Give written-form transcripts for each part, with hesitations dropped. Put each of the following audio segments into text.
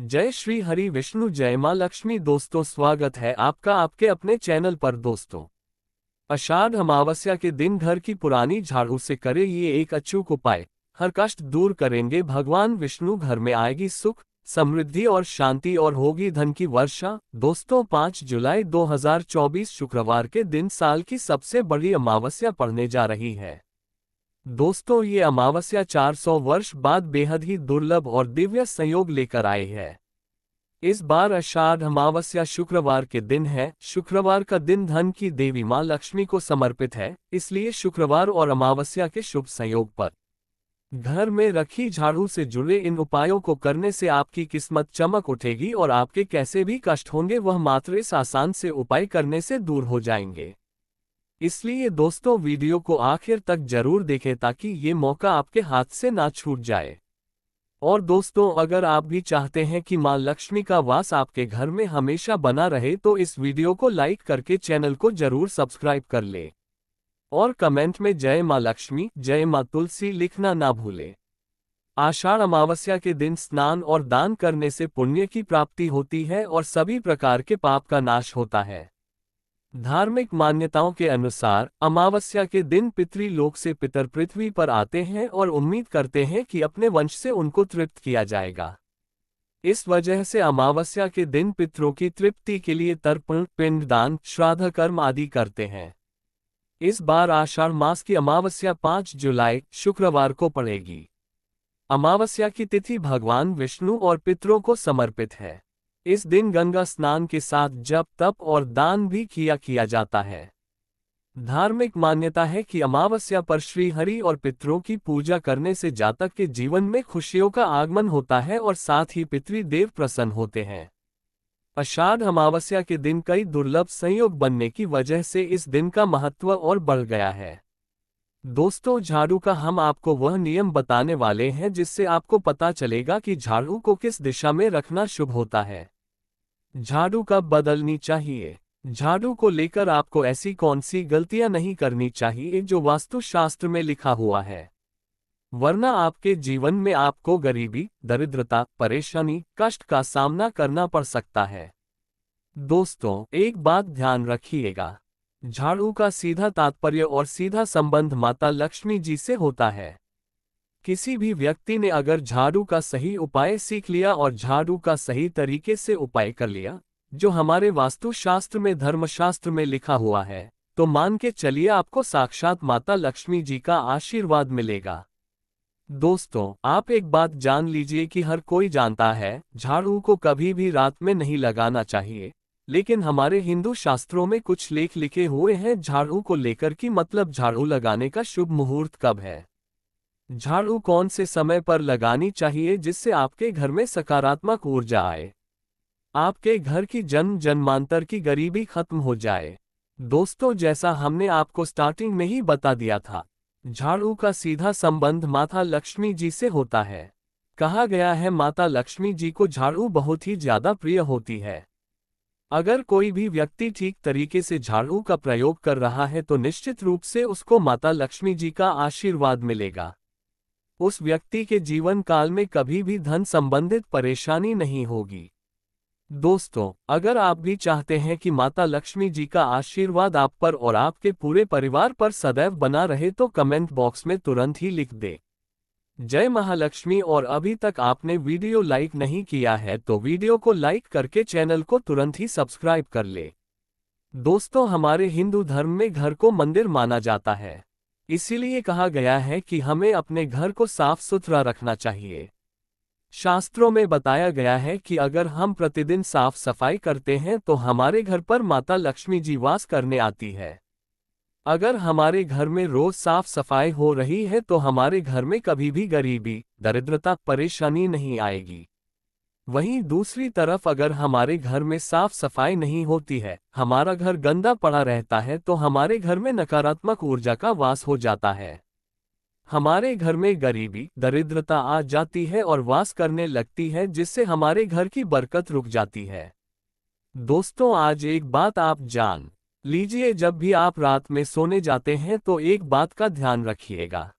जय श्री हरि विष्णु, जय मां लक्ष्मी। दोस्तों, स्वागत है आपका आपके अपने चैनल पर। दोस्तों, आषाढ़ अमावस्या के दिन घर की पुरानी झाड़ू से करे ये एक अचूक उपाय, हर कष्ट दूर करेंगे भगवान विष्णु। घर में आएगी सुख, समृद्धि और शांति और होगी धन की वर्षा। दोस्तों, 5 जुलाई 2024 शुक्रवार के दिन साल की सबसे बड़ी अमावस्या पड़ने जा रही है। दोस्तों, ये अमावस्या 400 वर्ष बाद बेहद ही दुर्लभ और दिव्य संयोग लेकर आई है। इस बार आषाढ़ अमावस्या शुक्रवार के दिन है। शुक्रवार का दिन धन की देवी मां लक्ष्मी को समर्पित है, इसलिए शुक्रवार और अमावस्या के शुभ संयोग पर घर में रखी झाड़ू से जुड़े इन उपायों को करने से आपकी किस्मत चमक उठेगी और आपके कैसे भी कष्ट होंगे वह मात्र इस आसान से उपाय करने से दूर हो जाएंगे। इसलिए दोस्तों, वीडियो को आखिर तक जरूर देखें ताकि ये मौका आपके हाथ से ना छूट जाए। और दोस्तों, अगर आप भी चाहते हैं कि मां लक्ष्मी का वास आपके घर में हमेशा बना रहे तो इस वीडियो को लाइक करके चैनल को जरूर सब्सक्राइब कर ले और कमेंट में जय मां लक्ष्मी, जय मां तुलसी लिखना ना भूले। आषाढ़ अमावस्या के दिन स्नान और दान करने से पुण्य की प्राप्ति होती है और सभी प्रकार के पाप का नाश होता है। धार्मिक मान्यताओं के अनुसार अमावस्या के दिन पितृलोक से पितर पृथ्वी पर आते हैं और उम्मीद करते हैं कि अपने वंश से उनको तृप्त किया जाएगा। इस वजह से अमावस्या के दिन पितरों की तृप्ति के लिए तर्पण, पिंडदान, श्राद्ध कर्म आदि करते हैं। इस बार आषाढ़ मास की अमावस्या 5 जुलाई शुक्रवार को पड़ेगी। अमावस्या की तिथि भगवान विष्णु और पितरों को समर्पित है। इस दिन गंगा स्नान के साथ जप, तप और दान भी किया जाता है। धार्मिक मान्यता है कि अमावस्या पर श्री हरि और पितरों की पूजा करने से जातक के जीवन में खुशियों का आगमन होता है और साथ ही पितृदेव प्रसन्न होते हैं। आषाढ़ अमावस्या के दिन कई दुर्लभ संयोग बनने की वजह से इस दिन का महत्व और बढ़ गया है। दोस्तों, झाड़ू का हम आपको वह नियम बताने वाले हैं जिससे आपको पता चलेगा कि झाड़ू को किस दिशा में रखना शुभ होता है। झाड़ू कब बदलनी चाहिए। झाड़ू को लेकर आपको ऐसी कौन सी गलतियां नहीं करनी चाहिए जो वास्तुशास्त्र में लिखा हुआ है, वरना आपके जीवन में आपको गरीबी, दरिद्रता, परेशानी, कष्ट का सामना करना पड़ सकता है। दोस्तों, एक बात ध्यान रखिएगा, झाड़ू का सीधा तात्पर्य और सीधा संबंध माता लक्ष्मी जी से होता है। किसी भी व्यक्ति ने अगर झाड़ू का सही उपाय सीख लिया और झाड़ू का सही तरीके से उपाय कर लिया, जो हमारे वास्तुशास्त्र में, धर्मशास्त्र में लिखा हुआ है, तो मान के चलिए आपको साक्षात माता लक्ष्मी जी का आशीर्वाद मिलेगा। दोस्तों, आप एक बात जान लीजिए कि हर कोई जानता है झाड़ू को कभी भी रात में नहीं लगाना चाहिए, लेकिन हमारे हिंदू शास्त्रों में कुछ लेख लिखे हुए हैं झाड़ू को लेकर कि मतलब झाड़ू लगाने का शुभ मुहूर्त कब है, झाड़ू कौन से समय पर लगानी चाहिए जिससे आपके घर में सकारात्मक ऊर्जा आए, आपके घर की जन्म जन्मांतर की गरीबी खत्म हो जाए। दोस्तों, जैसा हमने आपको स्टार्टिंग में ही बता दिया था, झाड़ू का सीधा संबंध माता लक्ष्मी जी से होता है। कहा गया है माता लक्ष्मी जी को झाड़ू बहुत ही ज्यादा प्रिय होती है। अगर कोई भी व्यक्ति ठीक तरीके से झाड़ू का प्रयोग कर रहा है तो निश्चित रूप से उसको माता लक्ष्मी जी का आशीर्वाद मिलेगा। उस व्यक्ति के जीवन काल में कभी भी धन संबंधित परेशानी नहीं होगी। दोस्तों, अगर आप भी चाहते हैं कि माता लक्ष्मी जी का आशीर्वाद आप पर और आपके पूरे परिवार पर सदैव बना रहे तो कमेंट बॉक्स में तुरंत ही लिख दे जय महालक्ष्मी। और अभी तक आपने वीडियो लाइक नहीं किया है तो वीडियो को लाइक करके चैनल को तुरंत ही सब्सक्राइब कर ले। दोस्तों, हमारे हिंदू धर्म में घर को मंदिर माना जाता है, इसीलिए कहा गया है कि हमें अपने घर को साफ सुथरा रखना चाहिए। शास्त्रों में बताया गया है कि अगर हम प्रतिदिन साफ सफाई करते हैं तो हमारे घर पर माता लक्ष्मी जी वास करने आती है। अगर हमारे घर में रोज साफ सफाई हो रही है तो हमारे घर में कभी भी गरीबी, दरिद्रता, परेशानी नहीं आएगी। वहीं दूसरी तरफ अगर हमारे घर में साफ सफाई नहीं होती है, हमारा घर गंदा पड़ा रहता है तो हमारे घर में नकारात्मक ऊर्जा का वास हो जाता है। हमारे घर में गरीबी, दरिद्रता आ जाती है और वास करने लगती है, जिससे हमारे घर की बरकत रुक जाती है। दोस्तों, आज एक बात आप जान लीजिए, जब भी आप रात में सोने जाते हैं तो एक बात का ध्यान रखिएगा,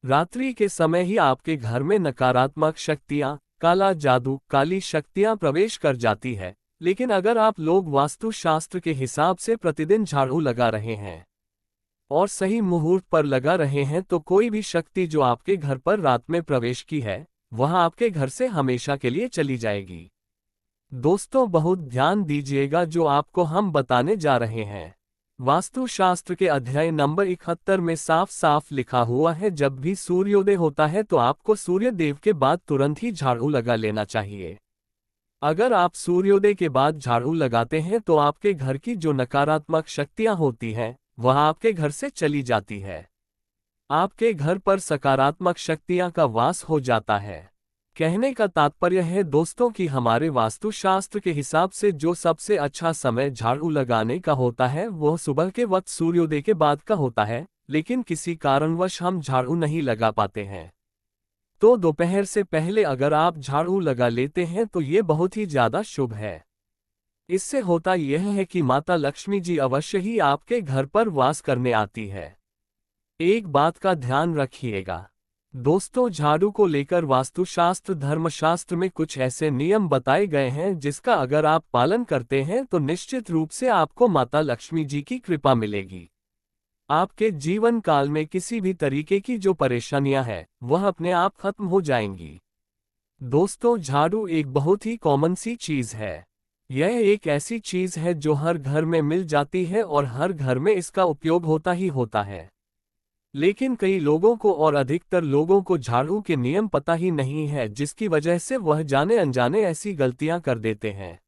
रात्रि के समय ही आपके घर में नकारात्मक शक्तियां, काला जादू, काली शक्तियां प्रवेश कर जाती है। लेकिन अगर आप लोग वास्तुशास्त्र के हिसाब से प्रतिदिन झाड़ू लगा रहे हैं और सही मुहूर्त पर लगा रहे हैं तो कोई भी शक्ति जो आपके घर पर रात में प्रवेश की है वह आपके घर से हमेशा के लिए चली जाएगी। दोस्तों, बहुत ध्यान दीजिएगा जो आपको हम बताने जा रहे हैं। वास्तुशास्त्र के अध्याय नंबर 71 में साफ साफ लिखा हुआ है, जब भी सूर्योदय होता है तो आपको सूर्य देव के बाद तुरंत ही झाड़ू लगा लेना चाहिए। अगर आप सूर्योदय के बाद झाड़ू लगाते हैं तो आपके घर की जो नकारात्मक शक्तियां होती हैं वह आपके घर से चली जाती है। आपके घर पर सकारात्मक शक्तियां का वास हो जाता है। कहने का तात्पर्य है दोस्तों कि हमारे वास्तुशास्त्र के हिसाब से जो सबसे अच्छा समय झाड़ू लगाने का होता है वह सुबह के वक्त सूर्योदय के बाद का होता है, लेकिन किसी कारणवश हम झाड़ू नहीं लगा पाते हैं। तो दोपहर से पहले अगर आप झाड़ू लगा लेते हैं तो ये बहुत ही ज्यादा शुभ है। इससे होता यह है कि माता लक्ष्मी जी अवश्य ही आपके घर पर वास करने आती है। एक बात का ध्यान रखिएगा दोस्तों, झाड़ू को लेकर वास्तुशास्त्र धर्मशास्त्र में कुछ ऐसे नियम बताए गए हैं जिसका अगर आप पालन करते हैं तो निश्चित रूप से आपको माता लक्ष्मी जी की कृपा मिलेगी। आपके जीवन काल में किसी भी तरीके की जो परेशानियां हैं वह अपने आप खत्म हो जाएंगी। दोस्तों, झाड़ू एक बहुत ही कॉमन सी चीज है। यह एक ऐसी चीज है जो हर घर में मिल जाती है और हर घर में इसका उपयोग होता ही होता है। लेकिन कई लोगों को और अधिकतर लोगों को झाड़ू के नियम पता ही नहीं है, जिसकी वजह से वह जाने अनजाने ऐसी गलतियां कर देते हैं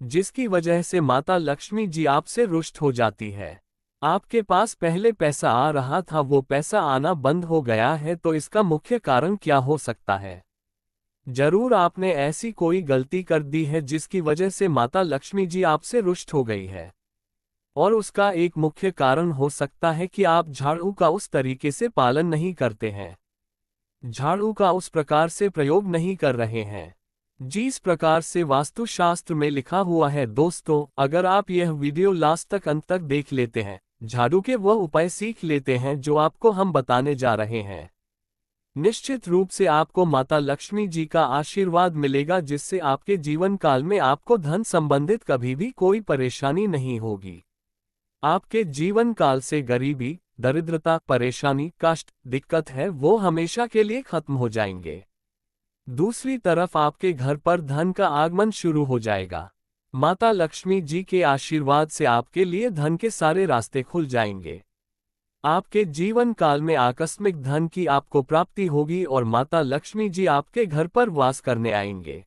जिसकी वजह से माता लक्ष्मी जी आपसे रुष्ट हो जाती है। आपके पास पहले पैसा आ रहा था, वो पैसा आना बंद हो गया है, तो इसका मुख्य कारण क्या हो सकता है? जरूर आपने ऐसी कोई गलती कर दी है जिसकी वजह से माता लक्ष्मी जी आपसे रुष्ट हो गई है। और उसका एक मुख्य कारण हो सकता है कि आप झाड़ू का उस तरीके से पालन नहीं करते हैं, झाड़ू का उस प्रकार से प्रयोग नहीं कर रहे हैं जिस प्रकार से वास्तुशास्त्र में लिखा हुआ है। दोस्तों, अगर आप यह वीडियो लास्ट तक अंत तक देख लेते हैं, झाड़ू के वह उपाय सीख लेते हैं जो आपको हम बताने जा रहे हैं, निश्चित रूप से आपको माता लक्ष्मी जी का आशीर्वाद मिलेगा, जिससे आपके जीवन काल में आपको धन संबंधित कभी भी कोई परेशानी नहीं होगी। आपके जीवन काल से गरीबी, दरिद्रता, परेशानी, कष्ट, दिक्कत है वो हमेशा के लिए खत्म हो जाएंगे। दूसरी तरफ आपके घर पर धन का आगमन शुरू हो जाएगा। माता लक्ष्मी जी के आशीर्वाद से आपके लिए धन के सारे रास्ते खुल जाएंगे। आपके जीवन काल में आकस्मिक धन की आपको प्राप्ति होगी और माता लक्ष्मी जी आपके घर पर वास करने आएंगे।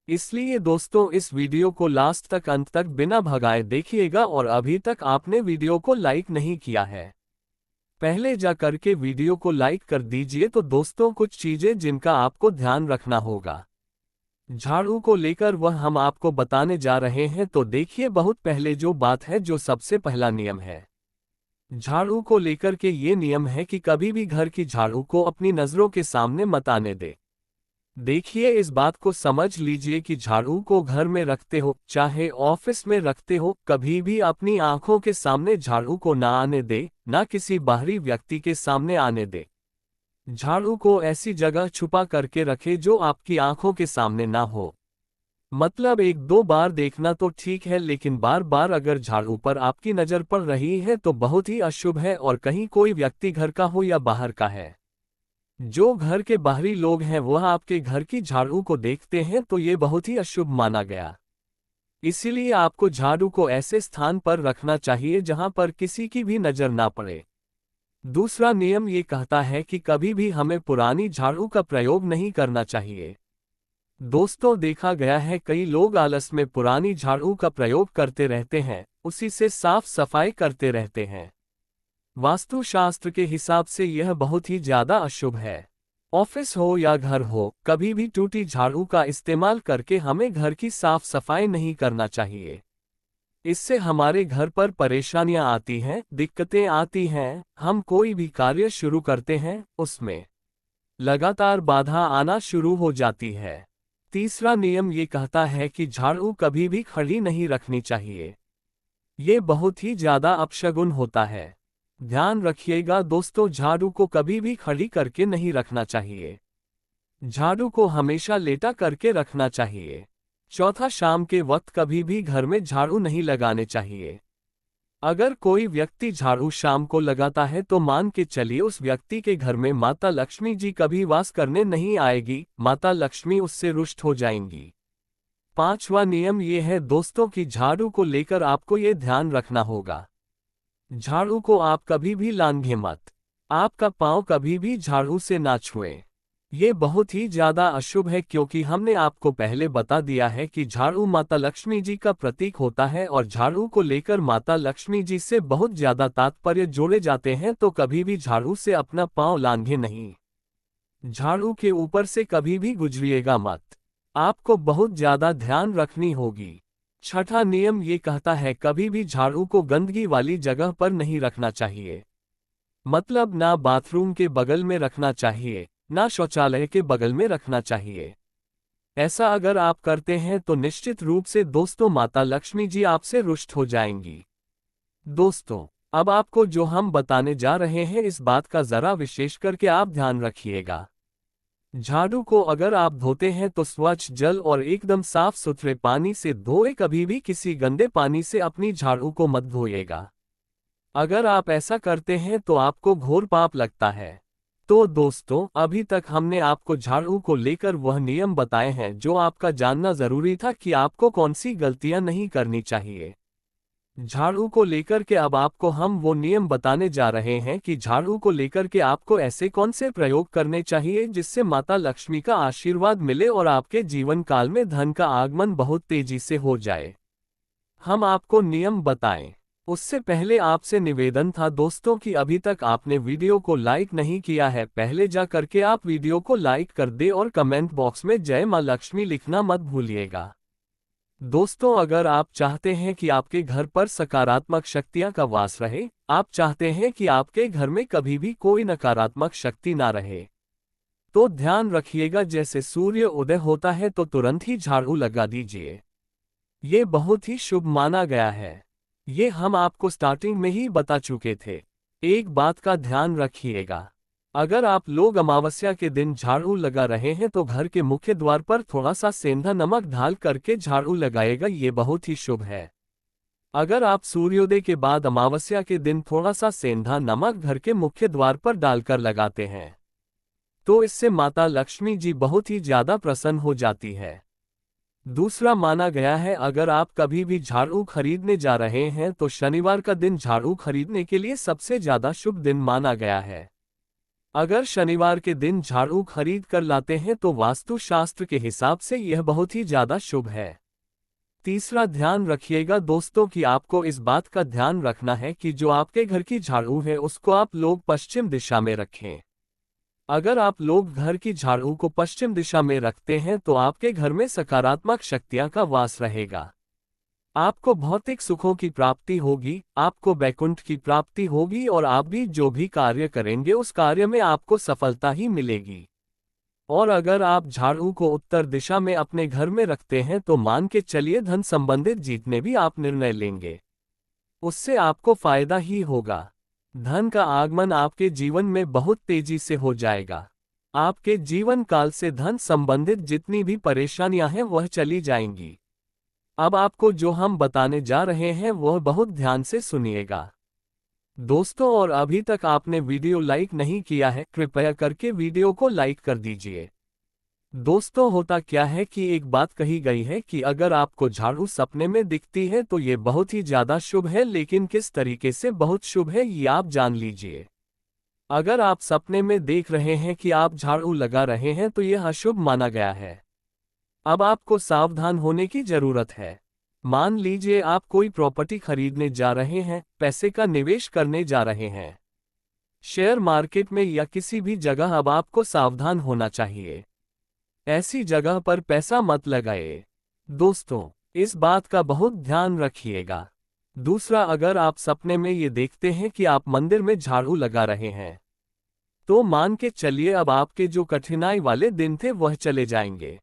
इसलिए दोस्तों, इस वीडियो को लास्ट तक अंत तक बिना भगाए देखिएगा। और अभी तक आपने वीडियो को लाइक नहीं किया है, पहले जा करके वीडियो को लाइक कर दीजिए। तो दोस्तों, कुछ चीजें जिनका आपको ध्यान रखना होगा झाड़ू को लेकर वह हम आपको बताने जा रहे हैं। तो देखिए, बहुत पहले जो बात है, जो सबसे पहला नियम है झाड़ू को लेकर के ये नियम है कि कभी भी घर की झाड़ू को अपनी नजरों के सामने मत आने दे। देखिए, इस बात को समझ लीजिए कि झाड़ू को घर में रखते हो चाहे ऑफिस में रखते हो, कभी भी अपनी आंखों के सामने झाड़ू को ना आने दे, ना किसी बाहरी व्यक्ति के सामने आने दे। झाड़ू को ऐसी जगह छुपा करके रखे जो आपकी आंखों के सामने ना हो। मतलब एक दो बार देखना तो ठीक है, लेकिन बार बार अगर झाड़ू पर आपकी नजर पड़ रही है तो बहुत ही अशुभ है। और कहीं कोई व्यक्ति घर का हो या बाहर का है, जो घर के बाहरी लोग हैं वह आपके घर की झाड़ू को देखते हैं तो ये बहुत ही अशुभ माना गया। इसीलिए आपको झाड़ू को ऐसे स्थान पर रखना चाहिए जहां पर किसी की भी नजर ना पड़े। दूसरा नियम ये कहता है कि कभी भी हमें पुरानी झाड़ू का प्रयोग नहीं करना चाहिए। दोस्तों, देखा गया है कई लोग आलस में पुरानी झाड़ू का प्रयोग करते रहते हैं, उसी से साफ सफाई करते रहते हैं। वास्तुशास्त्र के हिसाब से यह बहुत ही ज्यादा अशुभ है। ऑफिस हो या घर हो, कभी भी टूटी झाड़ू का इस्तेमाल करके हमें घर की साफ सफाई नहीं करना चाहिए। इससे हमारे घर पर परेशानियां आती हैं, दिक्कतें आती हैं। हम कोई भी कार्य शुरू करते हैं, उसमें लगातार बाधा आना शुरू हो जाती है। तीसरा नियम ये कहता है कि झाड़ू कभी भी खड़ी नहीं रखनी चाहिए। ये बहुत ही ज्यादा अपशगुन होता है। ध्यान रखिएगा दोस्तों, झाड़ू को कभी भी खड़ी करके नहीं रखना चाहिए। झाड़ू को हमेशा लेटा करके रखना चाहिए। चौथा, शाम के वक्त कभी भी घर में झाड़ू नहीं लगाने चाहिए। अगर कोई व्यक्ति झाड़ू शाम को लगाता है तो मान के चलिए उस व्यक्ति के घर में माता लक्ष्मी जी कभी वास करने नहीं आएगी, माता लक्ष्मी उससे रुष्ट हो जाएंगी। पांचवा नियम ये है दोस्तों कि झाड़ू को लेकर आपको ये ध्यान रखना होगा, झाड़ू को आप कभी भी लांघे मत। आपका पांव कभी भी झाड़ू से ना छुए। ये बहुत ही ज्यादा अशुभ है क्योंकि हमने आपको पहले बता दिया है कि झाड़ू माता लक्ष्मी जी का प्रतीक होता है और झाड़ू को लेकर माता लक्ष्मी जी से बहुत ज्यादा तात्पर्य जोड़े जाते हैं, तो कभी भी झाड़ू से अपना पांव लांघे नहीं। झाड़ू के ऊपर से कभी भी गुजरिएगा मत, आपको बहुत ज्यादा ध्यान रखनी होगी। छठा नियम ये कहता है कभी भी झाड़ू को गंदगी वाली जगह पर नहीं रखना चाहिए। मतलब ना बाथरूम के बगल में रखना चाहिए, ना शौचालय के बगल में रखना चाहिए। ऐसा अगर आप करते हैं तो निश्चित रूप से दोस्तों माता लक्ष्मी जी आपसे रुष्ट हो जाएंगी। दोस्तों, अब आपको जो हम बताने जा रहे हैं इस बात का जरा विशेष करके आप ध्यान रखिएगा। झाड़ू को अगर आप धोते हैं तो स्वच्छ जल और एकदम साफ सुथरे पानी से धोए, कभी भी किसी गंदे पानी से अपनी झाड़ू को मत धोइएगा। अगर आप ऐसा करते हैं तो आपको घोर पाप लगता है। तो दोस्तों, अभी तक हमने आपको झाड़ू को लेकर वह नियम बताए हैं जो आपका जानना जरूरी था कि आपको कौन सी गलतियां नहीं करनी चाहिए। झाड़ू को लेकर के अब आपको हम वो नियम बताने जा रहे हैं कि झाड़ू को लेकर के आपको ऐसे कौन से प्रयोग करने चाहिए जिससे माता लक्ष्मी का आशीर्वाद मिले और आपके जीवन काल में धन का आगमन बहुत तेजी से हो जाए। हम आपको नियम बताएं उससे पहले आपसे निवेदन था दोस्तों कि अभी तक आपने वीडियो को लाइक नहीं किया है, पहले जा करके आप वीडियो को लाइक कर दे और कमेंट बॉक्स में जय मां लक्ष्मी लिखना मत भूलिएगा। दोस्तों, अगर आप चाहते हैं कि आपके घर पर सकारात्मक शक्तियां का वास रहे, आप चाहते हैं कि आपके घर में कभी भी कोई नकारात्मक शक्ति ना रहे, तो ध्यान रखिएगा जैसे सूर्य उदय होता है तो तुरंत ही झाड़ू लगा दीजिए। ये बहुत ही शुभ माना गया है। ये हम आपको स्टार्टिंग में ही बता चुके थे। एक बात का ध्यान रखिएगा, अगर आप लोग अमावस्या के दिन झाड़ू लगा रहे हैं तो घर के मुख्य द्वार पर थोड़ा सा सेंधा नमक डाल करके झाड़ू लगाएगा, ये बहुत ही शुभ है। अगर आप सूर्योदय के बाद अमावस्या के दिन थोड़ा सा सेंधा नमक घर के मुख्य द्वार पर डालकर लगाते हैं तो इससे माता लक्ष्मी जी बहुत ही ज्यादा प्रसन्न हो जाती है। दूसरा माना गया है अगर आप कभी भी झाड़ू खरीदने जा रहे हैं तो शनिवार का दिन झाड़ू खरीदने के लिए सबसे ज्यादा शुभ दिन माना गया है। अगर शनिवार के दिन झाड़ू खरीद कर लाते हैं तो वास्तु शास्त्र के हिसाब से यह बहुत ही ज्यादा शुभ है। तीसरा ध्यान रखिएगा दोस्तों कि आपको इस बात का ध्यान रखना है कि जो आपके घर की झाड़ू है उसको आप लोग पश्चिम दिशा में रखें। अगर आप लोग घर की झाड़ू को पश्चिम दिशा में रखते हैं तो आपके घर में सकारात्मक शक्तियां का वास रहेगा। आपको भौतिक सुखों की प्राप्ति होगी, आपको वैकुंठ की प्राप्ति होगी और आप भी जो भी कार्य करेंगे उस कार्य में आपको सफलता ही मिलेगी। और अगर आप झाड़ू को उत्तर दिशा में अपने घर में रखते हैं तो मान के चलिए धन संबंधित जितने भी आप निर्णय लेंगे उससे आपको फायदा ही होगा। धन का आगमन आपके जीवन में बहुत तेजी से हो जाएगा। आपके जीवन काल से धन संबंधित जितनी भी परेशानियां हैं वह चली जाएंगी। अब आपको जो हम बताने जा रहे हैं वह बहुत ध्यान से सुनिएगा दोस्तों, और अभी तक आपने वीडियो लाइक नहीं किया है कृपया करके वीडियो को लाइक कर दीजिए। दोस्तों, होता क्या है कि एक बात कही गई है कि अगर आपको झाड़ू सपने में दिखती है तो ये बहुत ही ज्यादा शुभ है, लेकिन किस तरीके से बहुत शुभ है ये आप जान लीजिए। अगर आप सपने में देख रहे हैं कि आप झाड़ू लगा रहे हैं तो यह अशुभ माना गया है। अब आपको सावधान होने की जरूरत है। मान लीजिए आप कोई प्रॉपर्टी खरीदने जा रहे हैं, पैसे का निवेश करने जा रहे हैं शेयर मार्केट में या किसी भी जगह, अब आपको सावधान होना चाहिए। ऐसी जगह पर पैसा मत लगाए। दोस्तों, इस बात का बहुत ध्यान रखिएगा। दूसरा, अगर आप सपने में ये देखते हैं कि आप मंदिर में झाड़ू लगा रहे हैं तो मान के चलिए अब आपके जो कठिनाई वाले दिन थे वह चले जाएंगे।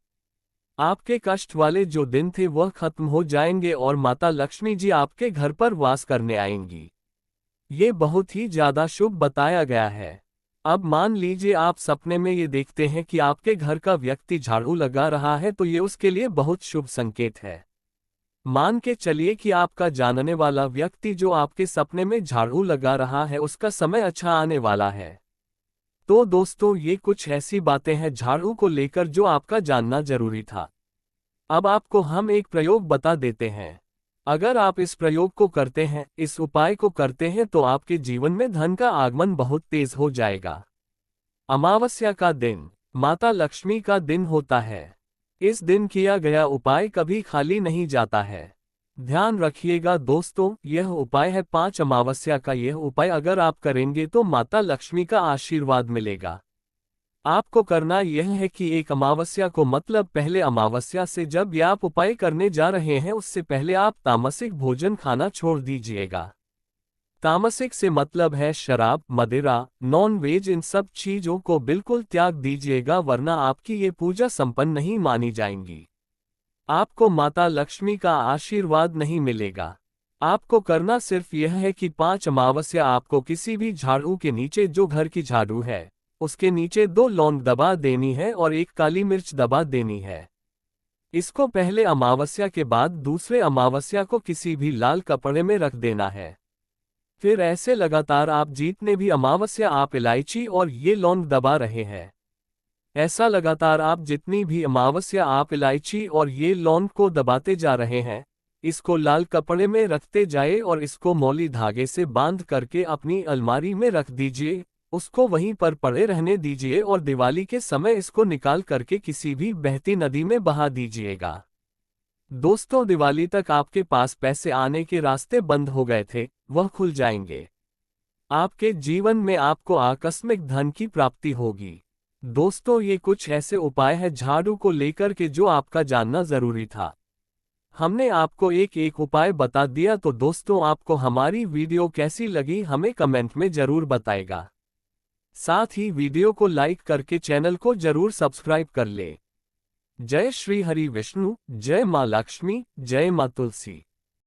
आपके कष्ट वाले जो दिन थे वह खत्म हो जाएंगे और माता लक्ष्मी जी आपके घर पर वास करने आएंगी। ये बहुत ही ज्यादा शुभ बताया गया है। अब मान लीजिए आप सपने में ये देखते हैं कि आपके घर का व्यक्ति झाड़ू लगा रहा है, तो ये उसके लिए बहुत शुभ संकेत है। मान के चलिए कि आपका जानने वाला व्यक्ति जो आपके सपने में झाड़ू लगा रहा है, उसका समय अच्छा आने वाला है। तो दोस्तों, ये कुछ ऐसी बातें हैं झाड़ू को लेकर जो आपका जानना जरूरी था। अब आपको हम एक प्रयोग बता देते हैं। अगर आप इस प्रयोग को करते हैं, इस उपाय को करते हैं, तो आपके जीवन में धन का आगमन बहुत तेज हो जाएगा। अमावस्या का दिन माता लक्ष्मी का दिन होता है। इस दिन किया गया उपाय कभी खाली नहीं जाता है। ध्यान रखिएगा दोस्तों, यह उपाय है 5 अमावस्या का। यह उपाय अगर आप करेंगे तो माता लक्ष्मी का आशीर्वाद मिलेगा। आपको करना यह है कि एक अमावस्या को, मतलब पहले अमावस्या से जब भी आप उपाय करने जा रहे हैं, उससे पहले आप तामसिक भोजन खाना छोड़ दीजिएगा। तामसिक से मतलब है शराब, मदिरा, नॉन वेज, इन सब चीजों को बिल्कुल त्याग दीजिएगा, वरना आपकी ये पूजा संपन्न नहीं मानी जाएंगी। आपको माता लक्ष्मी का आशीर्वाद नहीं मिलेगा। आपको करना सिर्फ यह है कि 5 अमावस्या आपको किसी भी झाड़ू के नीचे, जो घर की झाड़ू है उसके नीचे 2 लौंग दबा देनी है और 1 काली मिर्च दबा देनी है। इसको पहले अमावस्या के बाद दूसरे अमावस्या को किसी भी लाल कपड़े में रख देना है। फिर ऐसे लगातार आप जितने भी अमावस्या आप इलायची और ये लौंग दबा रहे हैं, ऐसा लगातार आप जितनी भी अमावस्या आप इलायची और ये लौंग को दबाते जा रहे हैं, इसको लाल कपड़े में रखते जाए और इसको मौली धागे से बांध करके अपनी अलमारी में रख दीजिए। उसको वहीं पर पड़े रहने दीजिए और दिवाली के समय इसको निकाल करके किसी भी बहती नदी में बहा दीजिएगा। दोस्तों, दिवाली तक आपके पास पैसे आने के रास्ते बंद हो गए थे, वह खुल जाएंगे। आपके जीवन में आपको आकस्मिक धन की प्राप्ति होगी। दोस्तों, ये कुछ ऐसे उपाय हैं झाड़ू को लेकर के जो आपका जानना जरूरी था। हमने आपको एक एक उपाय बता दिया। तो दोस्तों, आपको हमारी वीडियो कैसी लगी हमें कमेंट में जरूर बताएगा। साथ ही वीडियो को लाइक करके चैनल को जरूर सब्सक्राइब कर ले। जय श्री हरि विष्णु, जय मां लक्ष्मी, जय मां तुलसी।